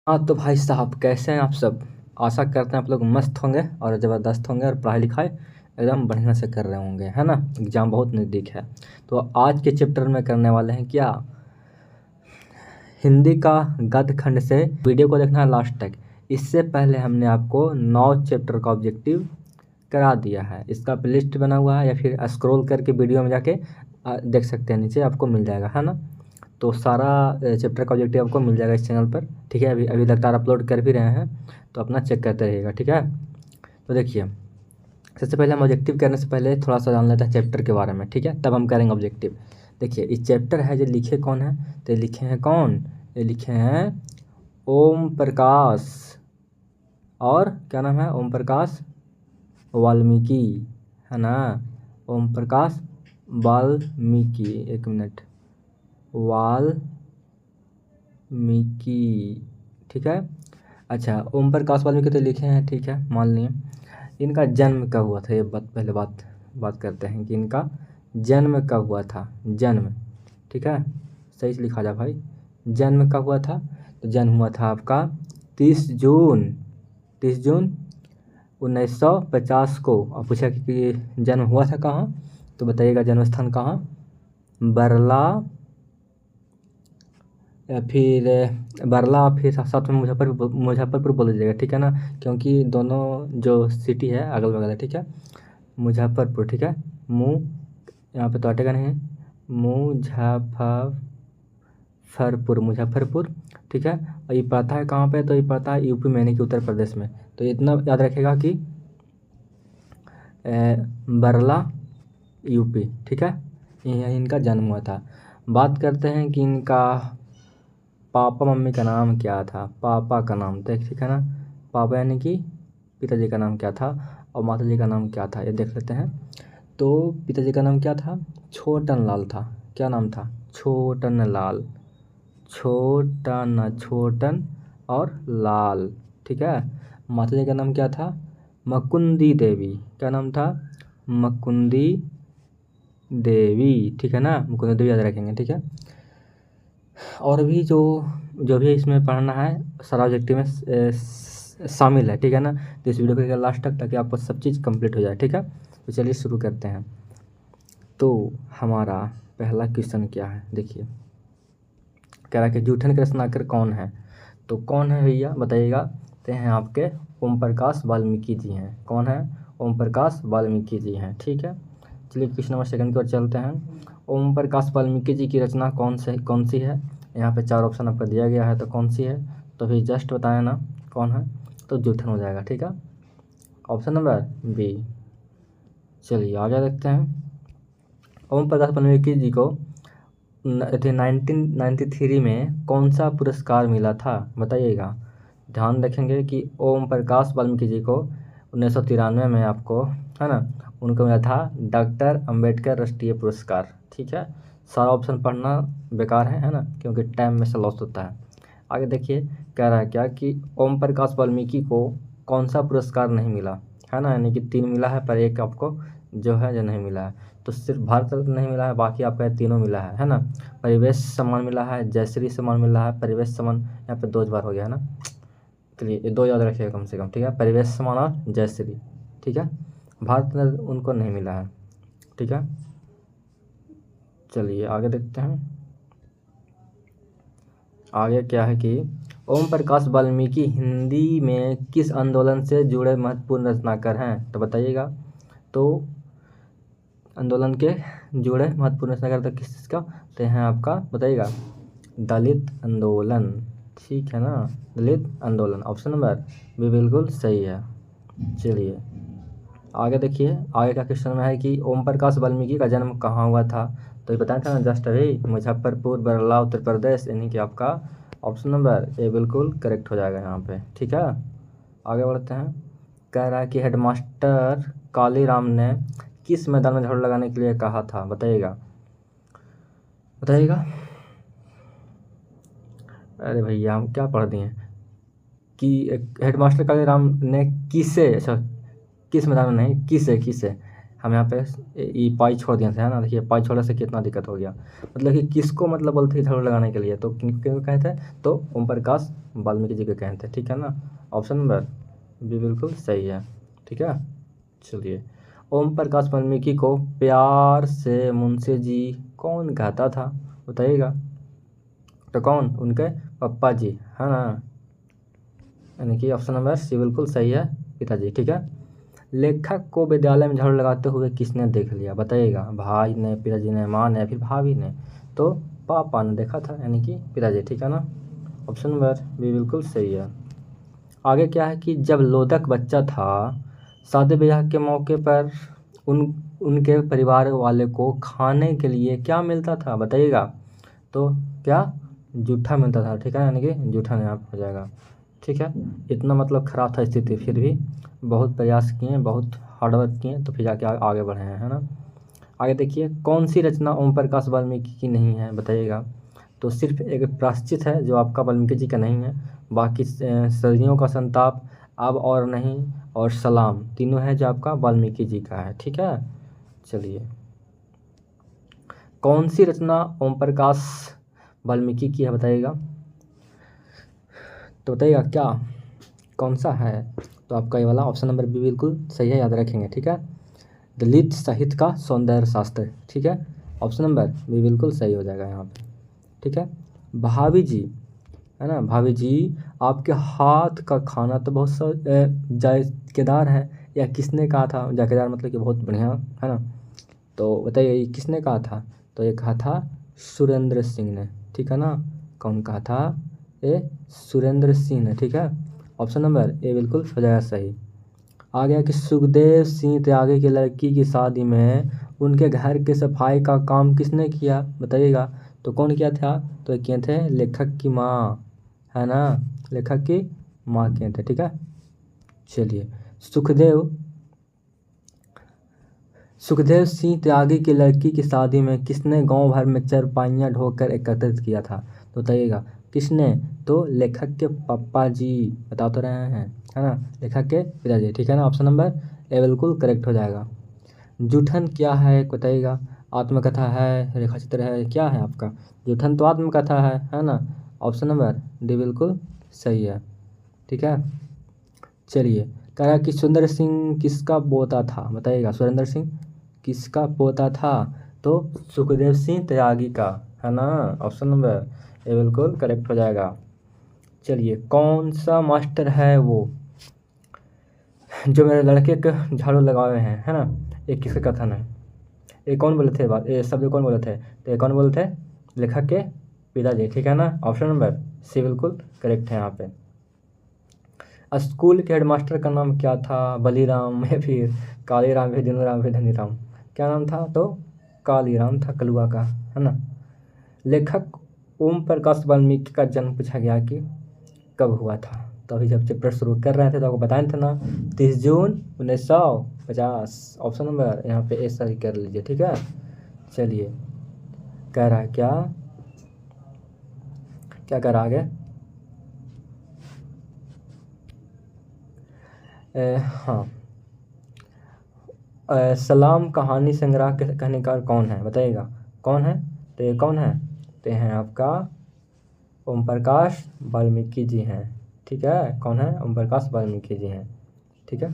हाँ, तो भाई साहब कैसे हैं आप सब। आशा करते हैं आप लोग मस्त होंगे और ज़बरदस्त होंगे और पढ़ाई लिखाई एकदम बढ़िया से कर रहे होंगे, है ना। एग्ज़ाम बहुत नज़दीक है। तो आज के चैप्टर में करने वाले हैं क्या, हिंदी का गद्य खंड से। वीडियो को देखना है लास्ट तक। इससे पहले हमने आपको 9 चैप्टर का ऑब्जेक्टिव करा दिया है। इसका प्लेलिस्ट बना हुआ है या फिर स्क्रॉल करके वीडियो में जाके देख सकते हैं, नीचे आपको मिल जाएगा, है ना। तो सारा चैप्टर का ऑब्जेक्टिव आपको मिल जाएगा इस चैनल पर, ठीक है। अभी अभी लगातार अपलोड कर भी रहे हैं, तो अपना चेक करते रहिएगा, ठीक है। तो देखिए, सबसे पहले हम ऑब्जेक्टिव करने से पहले थोड़ा सा जान लेते हैं चैप्टर के बारे में, ठीक है, तब हम करेंगे ऑब्जेक्टिव। देखिए, इस चैप्टर है जो लिखे कौन है, तो ये लिखे हैं कौन, ये लिखे हैं ओम प्रकाश, और क्या नाम है, ओम प्रकाश वाल्मीकि, है ना। ओम प्रकाश वाल्मीकि, एक मिनट, वाल्मीकि, ठीक है। अच्छा, ओम प्रकाश वाल्मीकि तो लिखे हैं, ठीक है, मान लिए। इनका जन्म कब हुआ था, ये पहले बात करते हैं कि इनका जन्म कब हुआ था। जन्म, ठीक है, सही से लिखा जाए भाई। जन्म कब हुआ था, तो जन्म हुआ था आपका 30 जून 1950 को। और पूछा कि जन्म हुआ था कहाँ, तो बताइएगा जन्म स्थान कहाँ, बरला या फिर बरला, फिर साथ साथ में मुजफ्फरपुर बोल दीजिएगा, ठीक है ना, क्योंकि दोनों जो सिटी है अगल बगल है, ठीक है। मुजफ्फरपुर, ठीक है, यहाँ पे तो अटेगा नहीं है, मुजफ्फरपुर, ठीक है। और ये पड़ता है कहाँ पे, तो ये पड़ता है यूपी में, यानी कि उत्तर प्रदेश में। तो इतना याद रखेगा कि बरला यूपी, ठीक है, यहीं इनका जन्म हुआ था। बात करते हैं कि इनका पापा मम्मी का नाम क्या था। पापा का नाम तो ठीक है ना, पापा यानी कि पिताजी का नाम क्या था, और माताजी का नाम क्या था, ये देख लेते हैं। तो पिताजी का नाम क्या था, छोटन लाल था। क्या नाम था, छोटन लाल, छोटन और लाल, ठीक है। माताजी का नाम क्या था, मकुंदी देवी। क्या नाम था, मकुंदी देवी, ठीक है ना, मुकुंद देवी याद रखेंगे, ठीक है। और भी जो जो भी इसमें पढ़ना है सारा ऑब्जेक्टिव में शामिल है, ठीक है ना। तो इस वीडियो को देखिए लास्ट तक, ताकि आपको सब चीज़ कंप्लीट हो जाए, ठीक है। तो चलिए शुरू करते हैं। तो हमारा पहला क्वेश्चन क्या है, देखिए, कह रहा है कि जूठन के रचनाकार कौन है। तो कौन है भैया, बताइएगा। तो हैं आपके ओम प्रकाश वाल्मीकि जी हैं। कौन है, ओम प्रकाश वाल्मीकि जी हैं, ठीक है। चलिए क्वेश्चन नंबर सेकंड की ओर चलते हैं। ओम प्रकाश वाल्मीकि जी की रचना कौन सी है। यहाँ पे 4 ऑप्शन आपको दिया गया है, तो कौन सी है, तो फिर जस्ट बताएं ना कौन है, तो जूठन हो जाएगा, ठीक है, ऑप्शन नंबर बी। चलिए आगे देखते हैं। ओम प्रकाश वाल्मीकि जी को 1993 में कौन सा पुरस्कार मिला था, बताइएगा। ध्यान रखेंगे कि ओम प्रकाश वाल्मीकि जी को 1993 में आपको, है ना, उनको मिला था डॉक्टर अंबेडकर राष्ट्रीय पुरस्कार, ठीक है। सारा ऑप्शन पढ़ना बेकार है ना, क्योंकि टाइम में से लॉस होता है। आगे देखिए, कह रहा है क्या कि ओम प्रकाश वाल्मीकि को कौन सा पुरस्कार नहीं मिला, है ना, यानी कि 3 मिला है पर एक आपको जो है जो नहीं मिला है। तो सिर्फ भारत रत्न नहीं मिला है, बाकी आपका तीनों मिला है ना। परिवेश सम्मान मिला है, जयश्री सम्मान मिला है, परिवेश सम्मान यहाँ पे 2 बार हो गया है ना। चलिए ये 2 याद रखिएगा कम से कम, ठीक है, परिवेश सम्मान और जयश्री, ठीक है। भारत रत्न उनको नहीं मिला है, ठीक है। चलिए आगे देखते हैं। आगे क्या है कि ओम प्रकाश वाल्मीकि हिंदी में किस आंदोलन से जुड़े महत्वपूर्ण रचनाकार हैं, तो बताइएगा। तो आंदोलन के जुड़े महत्वपूर्ण रचनाकार तो किस चीज़ का, तो हैं आपका, बताइएगा, दलित आंदोलन, ठीक है ना, दलित आंदोलन, ऑप्शन नंबर बी बिल्कुल सही है। चलिए आगे देखिए, आगे का क्वेश्चन में है कि ओम प्रकाश वाल्मीकि का जन्म कहाँ हुआ था। तो ये बताया था ना जस्ट अभी, मुजफ्फरपुर, बरला, उत्तर प्रदेश, यानी कि आपका ऑप्शन नंबर ए बिल्कुल करेक्ट हो जाएगा यहाँ पे, ठीक है। आगे बढ़ते हैं। कह रहा है कि हेडमास्टर कालीराम ने किस मैदान में झाड़ू लगाने के लिए कहा था, बताइएगा, बताइएगा। अरे भैया हम क्या पढ़ दिए कि हेडमास्टर कालीराम ने किसे, अच्छा किस मैदान में नहीं, किसे हम यहाँ पे ये पाई छोड़ दिए थे, है ना। देखिए पाई छोड़ने से कितना दिक्कत हो गया। मतलब कि किसको मतलब बोलते हैं झाड़ू लगाने के लिए, तो किनको कहते हैं, तो ओम प्रकाश वाल्मीकि जी को कहते हैं, ठीक है ना। ऑप्शन नंबर बी बिल्कुल सही है, ठीक है। चलिए, ओम प्रकाश वाल्मीकि को प्यार से मुंशी जी कौन कहता था, बताइएगा। तो कौन, उनके पप्पा जी, है ना, यानी कि ऑप्शन नंबर सी बिल्कुल सही है, पिताजी, ठीक है। लेखक को विद्यालय में झाड़ू लगाते हुए किसने देख लिया, बताइएगा। भाई ने, पिताजी ने, माँ ने, फिर भाभी ने। तो पापा ने देखा था, यानी कि पिताजी, ठीक है ना। ऑप्शन नंबर बी बिल्कुल सही है। आगे क्या है कि जब लोधक बच्चा था, शादी ब्याह के मौके पर उनके परिवार वाले को खाने के लिए क्या मिलता था, बताइएगा। तो क्या, जूठा मिलता था, ठीक है, यानी कि जूठा यहाँ पे हो जाएगा, ठीक है। इतना मतलब ख़राब था स्थिति, फिर भी बहुत प्रयास किए, बहुत हार्डवर्क किए, तो फिर जाके आगे बढ़े हैं, है ना। आगे देखिए, कौन सी रचना ओम प्रकाश वाल्मीकि की नहीं है, बताइएगा। तो सिर्फ एक प्रायश्चित है जो आपका वाल्मीकि जी का नहीं है, बाकी सदियों का संताप, अब और नहीं, और सलाम, तीनों है जो आपका वाल्मीकि जी का है, ठीक है। चलिए, कौन सी रचना ओम प्रकाश वाल्मीकि की है, बताइएगा। तो बताइएगा क्या, कौन सा है। तो आपका ये वाला ऑप्शन नंबर बी बिल्कुल सही है, याद रखेंगे, ठीक है। दलित साहित्य का सौंदर्य शास्त्र, ठीक है। ऑप्शन नंबर बी बिल्कुल सही हो जाएगा यहाँ पे, ठीक है। भाभी जी, है ना, भाभी जी आपके हाथ का खाना तो बहुत जायकेदार है, या किसने कहा था। जायकेदार मतलब कि बहुत बढ़िया, है ना। तो बताइए ये किसने कहा था। तो ये कहा था सुरेंद्र सिंह ने, ठीक है ना। कौन कहा था, ये सुरेंद्र सिंह ने, ठीक है। ऑप्शन नंबर ए बिल्कुल हो जाएगा सही। आ गया कि सुखदेव सिंह त्यागी की लड़की की शादी में उनके घर के सफाई का काम किसने किया, बताइएगा। तो कौन किया था, तो ये किए थे लेखक की माँ, है ना, लेखक की माँ किए थे, ठीक है। चलिए, सुखदेव सिंह त्यागी की लड़की की शादी में किसने गांव भर में चरपाइयाँ ढोकर एकत्रित किया था, तो बताइएगा किसने। तो लेखक के पापा जी, बता तो रहे हैं, है ना, लेखक के पिताजी, ठीक है ना। ऑप्शन नंबर ए बिल्कुल करेक्ट हो जाएगा। जूठन क्या है, बताइएगा। आत्मकथा है, रेखा चित्र है, क्या है आपका। जूठन तो आत्मकथा है ना। ऑप्शन नंबर डी बिल्कुल सही है, ठीक है। चलिए, कह रहा कि सुंदर सिंह किसका पोता था, बताइएगा। सुरेंद्र सिंह किसका पोता था, तो सुखदेव सिंह त्यागी का, है ना। ऑप्शन नंबर ए बिल्कुल करेक्ट हो जाएगा। चलिए, कौन सा मास्टर है वो जो मेरे लड़के के झाड़ू लगाए हैं, है ना। ये किसका कथन है, ये कौन बोले थे, बात ये शब्द कौन बोले थे, तो ये कौन बोले थे, लेखक के पिताजी, ठीक है ना। ऑप्शन नंबर सी बिल्कुल करेक्ट है यहाँ पे। स्कूल के हेडमास्टर का नाम क्या था, बलीराम या फिर कालीराम, फिर दिनूराम, फिर धनीराम, क्या नाम था, तो कालीराम था, कलुआ का, है ना। लेखक ओम प्रकाश वाल्मीकि का जन्म पूछा गया कि कब हुआ था। तो अभी जब चैप्टर शुरू कर रहे थे तो आपको बताए थे ना, 30 जून 1950। ऑप्शन नंबर यहाँ पे ए सही कर लीजिए, ठीक है। चलिए, कह रहा है क्या, क्या कह रहा आगे। हाँ, सलाम कहानी संग्रह के कहानीकार कौन है, बताइएगा। कौन है, तो ये कौन है, तो ये हैं आपका ओम प्रकाश वाल्मीकि जी हैं, ठीक है। कौन है, ओम प्रकाश वाल्मीकि जी हैं, ठीक है।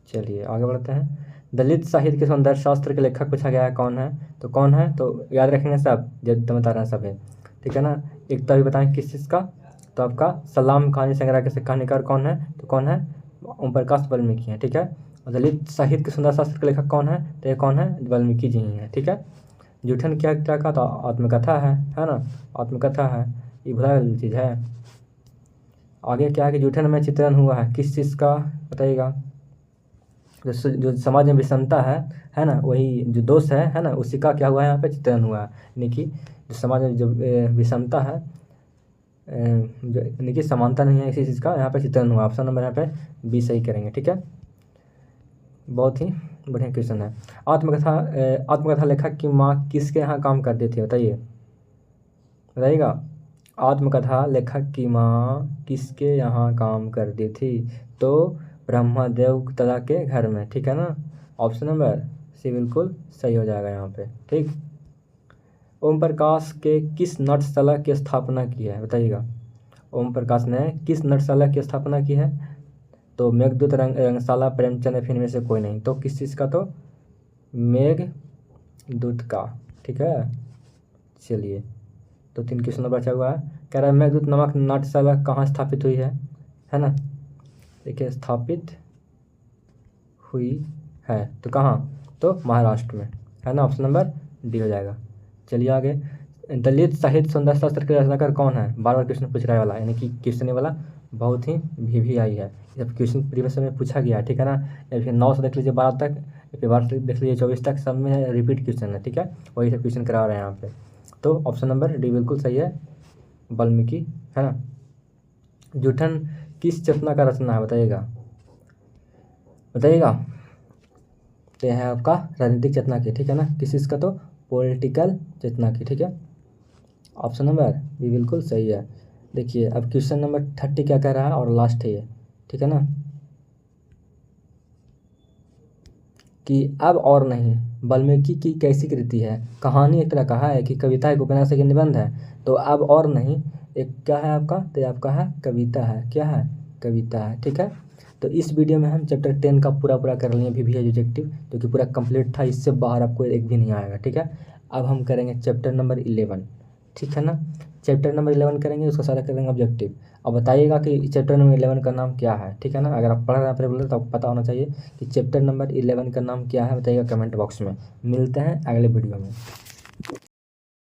चलिए आगे बढ़ते हैं। दलित साहित्य के सौंदर्य शास्त्र के लेखक पूछा गया है, कौन है, तो कौन है, तो याद रखेंगे सब, जब बता रहे हैं सब है, ठीक है ना। एक तो अभी बताएं किस चीज़ का, तो आपका सलाम कहानी संग्रह के कहानीकार कौन है, तो कौन है, ओम प्रकाश वाल्मीकि हैं, ठीक है। और दलित साहित्य के सौंदर्य शास्त्र के लेखक कौन है, तो ये कौन है, वाल्मीकि जी ही हैं, ठीक है। जूठन क्या क्या का, तो आत्मकथा है ना, आत्मकथा है, ये भुला वाली चीज़ है। आगे क्या है कि जूठन में चित्रण हुआ है किस चीज़ का, बताइएगा। जो समाज में विषमता है ना, वही जो दोष है ना, उसी का क्या हुआ है, यहाँ पे चित्रण हुआ है, यानी कि जो समाज में जो विषमता है, यानी कि समानता नहीं है इसी चीज़ का, यहाँ पे चित्रण हुआ। ऑप्शन नंबर यहाँ पे बी सही करेंगे, ठीक है। बहुत ही बढ़िया क्वेश्चन है। आत्मकथा लेखक की माँ किसके यहाँ काम करती थी, बताइए, बताइएगा। आत्मकथा लेखक की माँ किसके यहाँ काम करती थी, तो ब्रह्मदेव तथा के घर में, ठीक है ना। ऑप्शन नंबर सी बिल्कुल सही हो जाएगा यहाँ पे, ठीक। ओम प्रकाश के किस नटशाला की स्थापना की है, बताइएगा। ओम प्रकाश ने किस नटशाला की स्थापना की है? तो मेघदूत, रंगशाला, प्रेमचंद, फिर इनमें से कोई नहीं। तो किस चीज़ का? तो मेघदूत का, ठीक है। चलिए, तो 3 क्वेश्चन बचा हुआ है। कह रहा है मेघदूत नामक नाट्यशाला कहाँ स्थापित हुई है ना। देखिए, स्थापित हुई है तो कहाँ? तो महाराष्ट्र में, है ना। ऑप्शन नंबर डी हो जाएगा। चलिए आगे। दलित साहित्य सुंदर शास्त्र के रचनाकार कौन है? बार बार क्वेश्चन पूछ रहा है वाला, यानी कि क्वेश्चन ये वाला बहुत ही भी आई है। जब क्वेश्चन प्रीवियस में पूछा गया, ठीक है ना। या फिर 9 से देख लीजिए 12 तक, या फिर 12 से देख लीजिए 24 तक, सब में रिपीट क्वेश्चन है, ठीक है। वही सब क्वेश्चन करा रहे हैं यहाँ पे। तो ऑप्शन नंबर डी बिल्कुल सही है, वाल्मीकि, है ना। जूठन किस चेतना का रचना है, बताइएगा। तो यह है आपका राजनीतिक चेतना की, ठीक है ना। किस चीज़ का? तो पॉलिटिकल चेतना की, ठीक है। ऑप्शन नंबर बी बिल्कुल सही है। देखिए, अब क्वेश्चन नंबर 30 क्या कह रहा है, और लास्ट है ये, ठीक है ना, कि अब और नहीं वाल्मीकि की कैसी कृति है? कहानी एक तरह कहा है कि कविता, एक उपन्यास, एक निबंध है। तो अब और नहीं एक क्या है आपका? तो ये आपका है कविता है। क्या है? कविता है, ठीक है। तो इस वीडियो में हम चैप्टर 10 का पूरा कर लिए भी है ऑब्जेक्टिव, जो कि पूरा कंप्लीट था। इससे बाहर आपको एक भी नहीं आएगा, ठीक है। अब हम करेंगे चैप्टर नंबर 11, ठीक है ना। चैप्टर नंबर 11 करेंगे, उसका सारा करेंगे ऑब्जेक्टिव। अब बताइएगा कि चैप्टर नंबर 11 का नाम क्या है, ठीक है ना। अगर आप पढ़ रहे हैं रेगुलर तो आपको पता होना चाहिए कि चैप्टर नंबर 11 का नाम क्या है, बताइएगा कमेंट बॉक्स में। मिलते हैं अगले वीडियो में।